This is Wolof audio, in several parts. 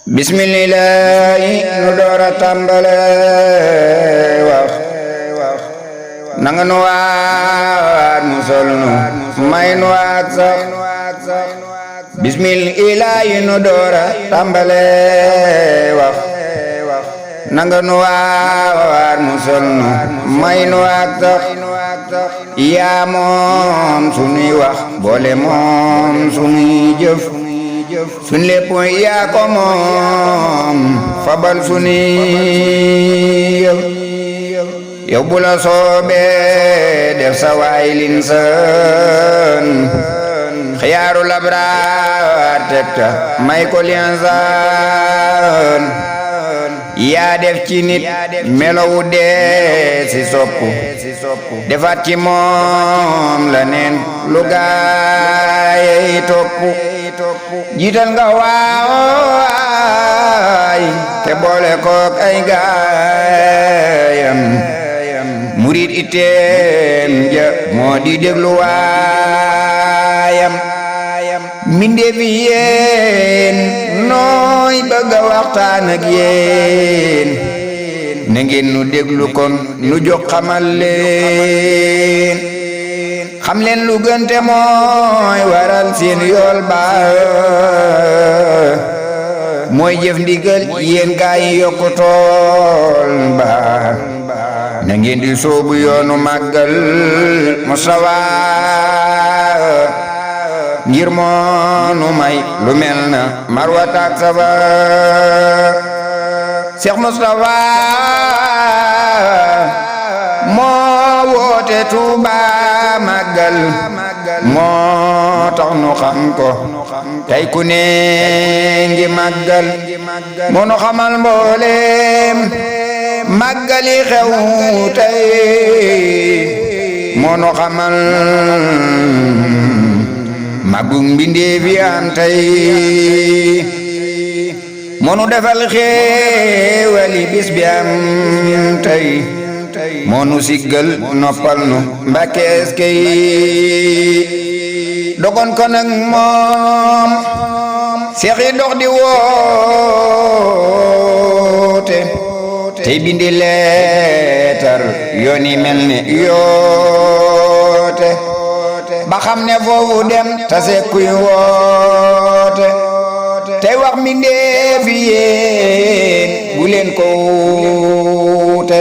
bismillahi nu doora tàmbale wax nanga nu waat mu sol nu may nu waat sax bismillahi nu doora tàmbale wax nanga nu waat mu sol nu may nu waat sax yaa moom sunuy wax boole moom sunuy jëf sun lépp yaa ko moom fabal sunuy yëf yow bu la soobee def sa waay linsan xiyaaru labraar tekta may ko linsan yaa def ci nit melowu dee si soppu defaat ci moom la neen lu gaay toppu jiital nga waay te boole kook ay gaayam murid iteem ja moo di déglu waayam mbindeef yéen nooy bëgg a waxtaan ak yéen na ngeen nu déglu kon nu jóg xamal leen xam leen lu gënte mooy waral seen yool ba mooy jëf ndigal yéen gaa yi yokku tool ba na ngeen di soobu yoonu màggal Mustafa ngir moonu may lu mel na Marwata ak Safa Cheikh Mustafa moo woote Tuuba màggal moo tax nu xam ko tey ku ne ngi màggal moo nu xamal mbooleem màggali xew tey moo nu xamal màggug mbindeef yi am tey moo nu defal xéewali bis bi am tey moo nu siggal noppal nu Mbàkke eskey dogon ko nag moom seex yi dox di woote tey bindi leetar yoon yi mel ne yoote ba xam ne foofu dem tase kuy woote tey wax mbindeef yéen bu leen ko wuute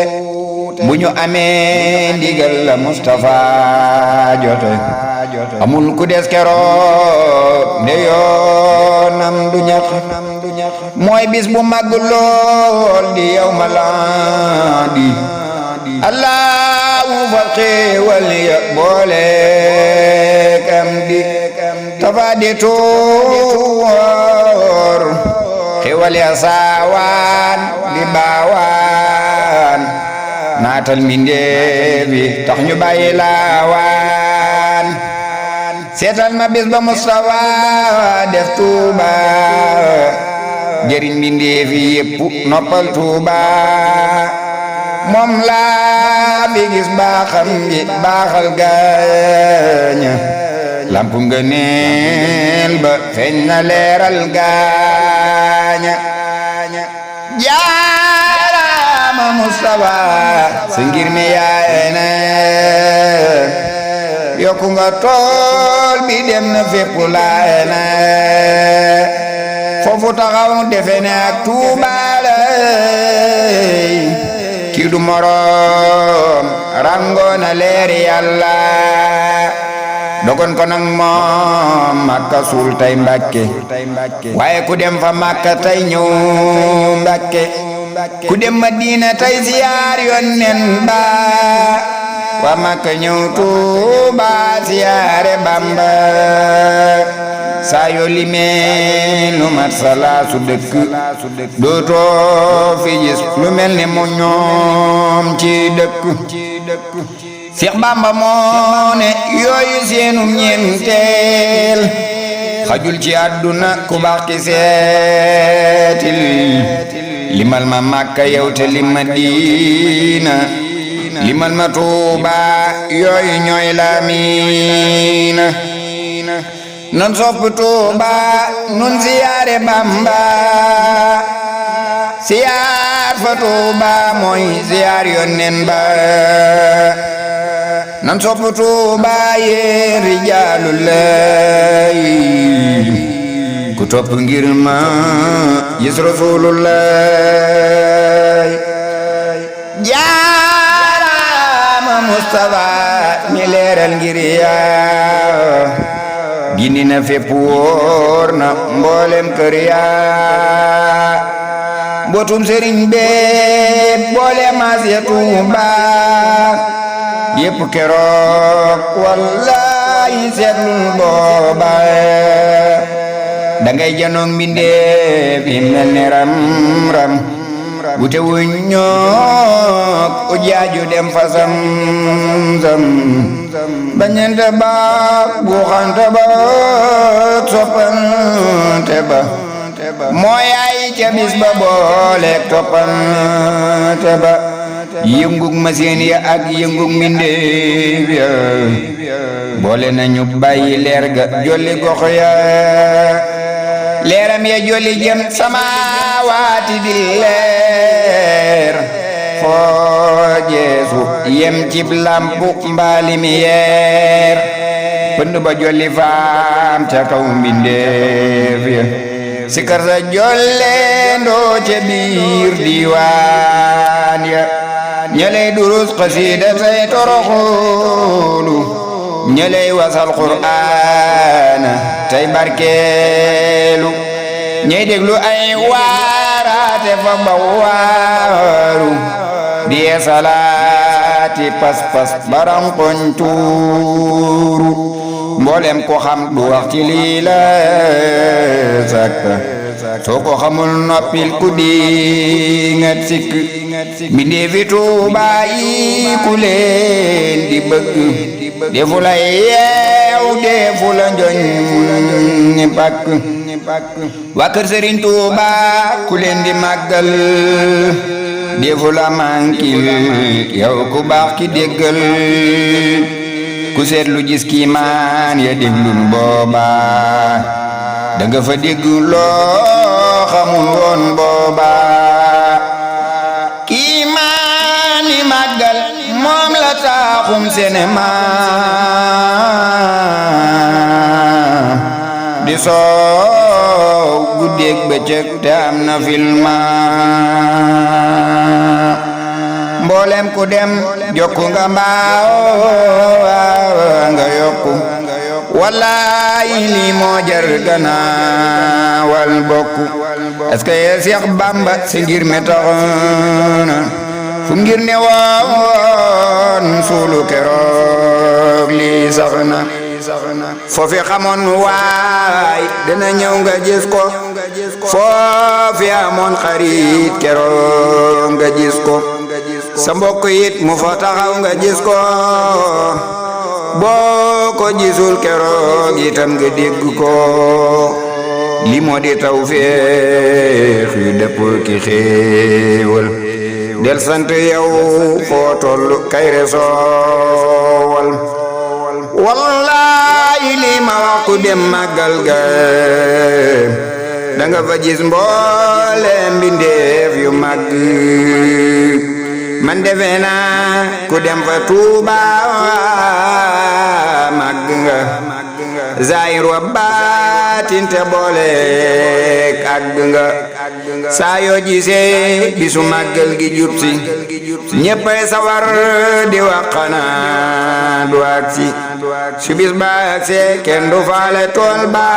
bu ñu amee ndigal la Mustafa jote amul ku des keroog nde yoonam du ñax mooy bis bu mag lool di yawmal aadi Allahu fa xéewal ya boole kam di tafa di tuur xéewal ya saawaan di baawaan naatal mbindeef yi tax ñu bàyyi laawaan seetal ma bis ba Mustafa def Tuuba jëriñ mbindeef yi yépp noppal Tuuba moom laa fi gis baaxam gi baaxal gaaña lampu ngëneel ba feeñ na leeral gaaña jaarama Mustafa sa ngir mi yaay na yokku nga tool bi dem na fépp laay na foofu taxaw defe ne ak Tuuba lay kii du moroom rangoona leeri Yàlla dogon ko nag moom Makka suul tay Mbàkke waaye ku dem fa Makka tay ñëw Mbàkke ku dem Madina tay ziyaar Yonent ba waa Makka ñëw Tuuba ziyaare Bamba saa yoo limee lu mat salaasu dëkk dootoo fi gis lu mel ni mu ñoom ci dëkk Seex Bamba moo ne yooyu seenum ñeenteel xajul ci àdduna ku baax ki seetil limal ma Makka yow te lim Madina limal ma Tuuba yooyu ñooy laamiina non sopp Tuuba nun ziyaare Bamba siyaar fa Tuuba mooy siyaar Yónneen ba nan sopp Tuuba yéen rijaalullahi ku topp ngir ma gis Rasulullahi jaarama Mustafa mi leeral ngir yaa gindi na fépp wóor na mboolem kër yaa mbootum sëriñ bee boole maas ya Tuuba yépp keroog wallahi seetlul booba dangay janoog mbindeef yi mel ne ram wute wuñ ñoog ujaaju dem fa Zamzam bañante ba buuxante ba soppante ba mooy ay ca bis ba boole toppante ba yëngug machine ya ak yëngug mbindeef ya boole nañu bàyyi leer ga jolli gox ya leeram ya jolli jëm samaawaati di leer foo jeesu yem cib lampu mbaali mi yeer pënd ba jolli faam ca kaw mbindeef ya sikar sa jolle ndoo ca biir diwaan ya ñeley durus xasiida say toroxulu ñeley wasal qur'aana tay barkeelu ñey déglu ay waaraate fa ba waaru diye salaati pas-pas barankoñ tuuru mboolem ko xam du wax ci lii la sakka soo ko xamul noppil ku di ngat sikk mbindeefi Tuuba yi ku leen di bëgg defu la yeew defu la njoñ ni pakk waa kër Sëriñ Tuuba ku leen di màggal defu la mankil yow ku baax ki déggal ku seetlu gis kiimaan ya déglul booba danga fa dégg loo xamul woon booba kiimaan yi màggal moom la taaxum senema di soow guddeeg bëccëg te am na filma mboolem ku dem jokku nga mbaaw nga yokku wallahi lii moo jar ganaawal bokku est-ce que Seex Bamba si ngir me taxoona fu ngir ne woon suulu keroog lii sax na foofi xamoon waay dana ñëw nga gis ko foofi amoon xarit keroog nga gis ko sa mbokk it mu fa taxaw nga gis ko boo ko gisul keroog itam nga dégg ko li moo di tawfeex yu dëpp ki xéewal del sant yow foo tollu kayre soowal wallahi li ma wax ku dem màggal ga danga fa gis mboole mbindeef yu màgg man defe naa ku dem fa Tuuba màgg nga zaahir wa baatin te boole àgg nga saa yoo gisee bisu màggal gi jub si ñéppay sawar di wax xanaa du agsi su bis ba agsee kenn du faale tool ba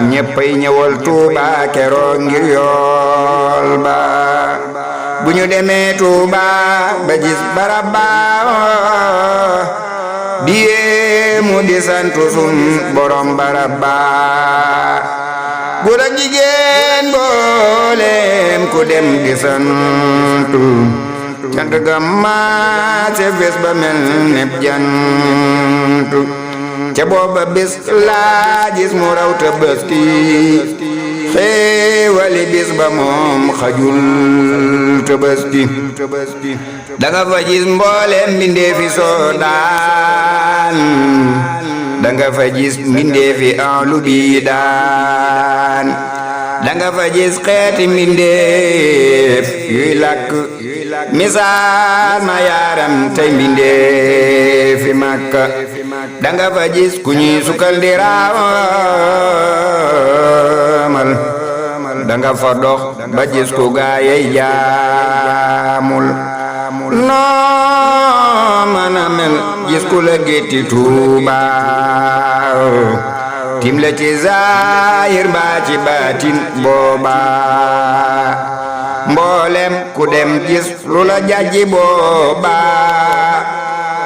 ñéppay ñëwal Tuuba keroog ngir yool ba bu ñu demee Tuuba ba gis barab ba di yéemu di santu sun borom barab ba góor ak jigéen mboolem ku dem di santu cant ga maase bés ba mel ne jantu ca booba bés laa gis mu raw Tabaski xéewali bis ba moom xajul Tabaski danga fa gis mboolem mbindeefi soodaan danga fa gis mbindeefi ahlu biidaan danga danga fa gis xeeti mbindeef yuy làkk misaal ma yaaram tey mbindeef fi Makka danga fa gis ku ñuy sukkal di raamal danga fa dox ba gis ku gaayey jaamul noo mën a mel gis ku la gétti Tuuba tim la ci zaahir mbaa ci baatin booba mboolem ku dem gis lu la jaaji booba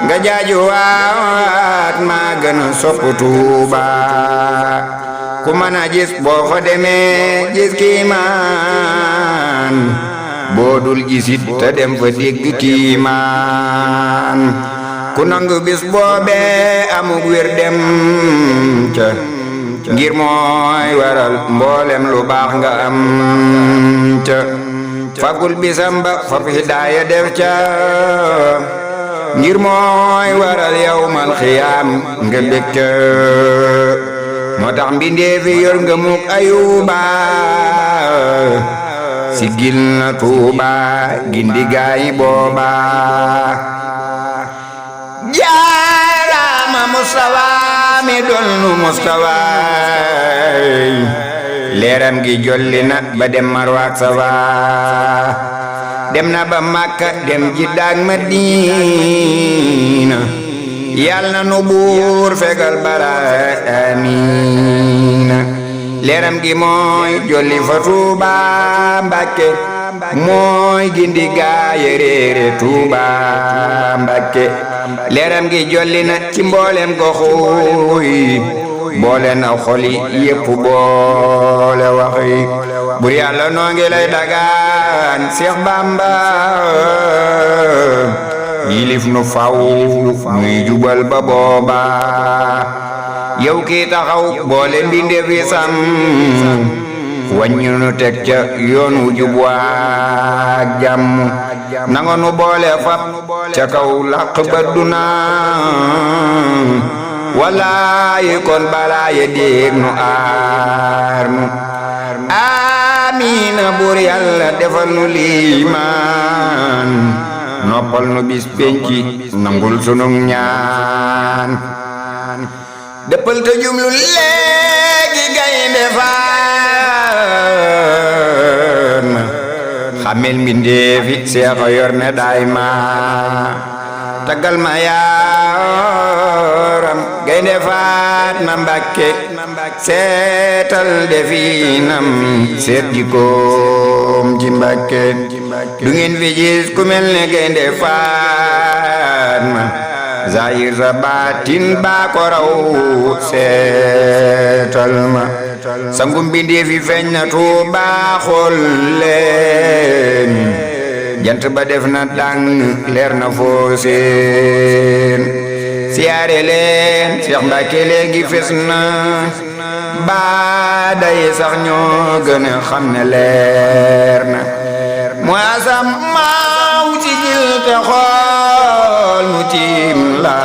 nga jaaju waat maa gën a sopp Tuuba ku mën a gis boo fa demee gis kiimaan boo dul gisit te dem fa dégg kiimaan ku nangu bis boobee amug wér dem ca ngir mooy waral mboolem lu baax nga am ca fagul bisam ba fab hidaaya def ca ngir mooy waral yawmal xiyaam nga bég ca moo tax mbindeefi yor nga muk Ayuba sigil na Tuuba gindi gaayi booba jaarama Mustafa mi dolnu Mustafa leeram gi jolli na ba dem Marwaak Safa dem na ba Makka dem Jidda ak Madina yal na nu buur fegal bara amiina leeram gi mooy jolli fa Tuuba Mbàkke mooy gindi gaaye réere Tuuba Mbàkke leeram gi jolli na ci mboolem goxuy boole na xoli yépp boole waxi bur Yàlla noo ngi lay dagaan Seex Bamba yilif nu faw nuy jubal ba booba yow kii taxaw boole mbindeef yi sam wàññi nu teg ca yoon wu jub waak jàmm nanga nu boole fab ca kaw làq ba duna walaayi kon balaaye déeg nu aar nu amiina buur Yàlla defal nu liimaan noppal nu bis penci nangul sunu ñaan dëppal te jumlu léegi gaynde Fatma xamel mbindeefi seexa yor ne daay ma taggal ma yaaram gaynde Fatma Mbàkke seetal definam seet jikoom ci Mbàkke du ngeen fi gis ku mel ne gaynde Fatma zahir sa baatin baa ko raw seetal ma sangum mbindeefi feeñ na Tuuba xool leen jant ba def na dang leer na foo seen siyaare leen Seex Mbàkke léegi fes na baa day sax ñoo gën a xam ne leer na mooy asam maaw ci jil te xool mu tiim la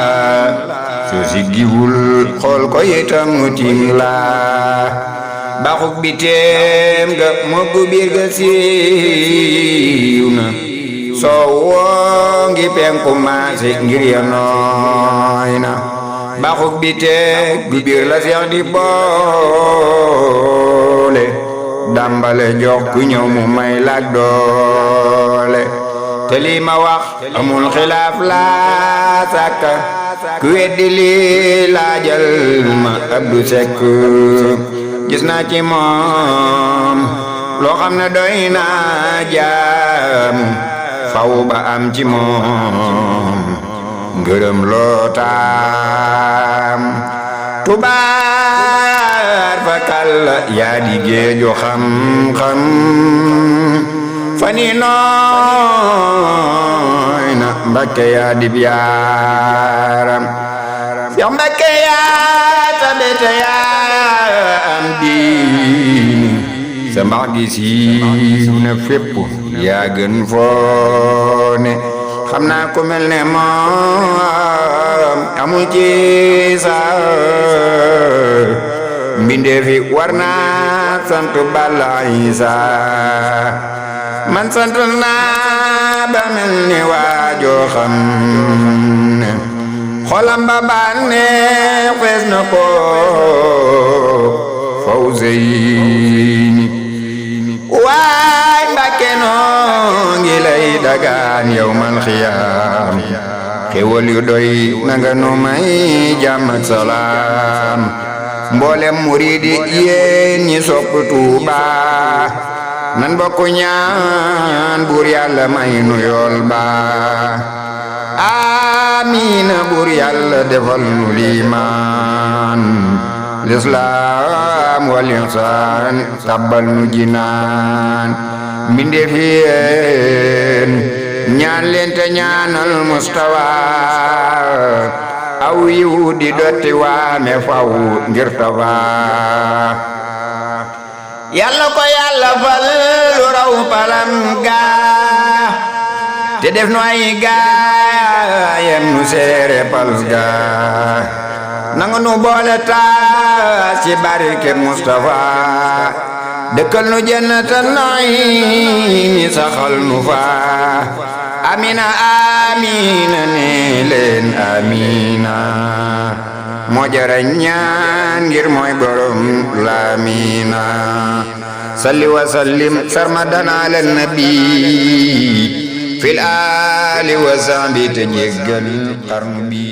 soo si giwul xool ko itam mu tiim la baxuk bi teem ga moggu biir ga siiw na soo woo ngi penku maase ngir ya nooy na baxuk bi teeg gu biir la seex di boole dambale jox ku ñëw mu may laak doole te lii ma wax amul xilaaf laa sàkka ku weddi lii laajal ma Abdu Sekk gis naa ci moom loo xam ne doy naa jaam faw ba am ci moom ngërëm loo taam tubaar fa kàlla yaa di géeju xam-xam fani nooy na Mbakke yaa dib yaaram Seex Mbakke yaa tabete yaa am diini sa mbax gi siiw na fépp yaa gën foone xam naa ku mel ne moom amul ci sa mbindeefi war naa sant Balla Isa man sant naa ba mel ni waajoo xam ne xolam ba bànneex fees na ko Fawzeyni waay Mbàkke noo ngi lay dagaan yawmal xiyaam xéwal yu doy nanga nu may jàmm ak salaam mboolem muridi yéen ñi sopp Tuuba nan bokku ñaan buur yàlla may nu yool ba amiina buur yàlla defal nu liimaan lislaam wal ihsaan tabbal nu jinaan mbindeef yéen ñaan leen te ñaanal Mustafa aw yiw di dotti waame faw ngir tafa yàlla ko yàlla fal lu raw palam gaa te def nu ay gaayam nu seere pal gaa nanga nu boole taas ci barke Mustafa dëkkal nu jannatan naimi saxal nu fa amina amina ne leen amina moo jara ñaan ngir mooy borom lamina salli wa sallim sarmadan ala nabi fil ali wa sahbi te jéggal xarnu bi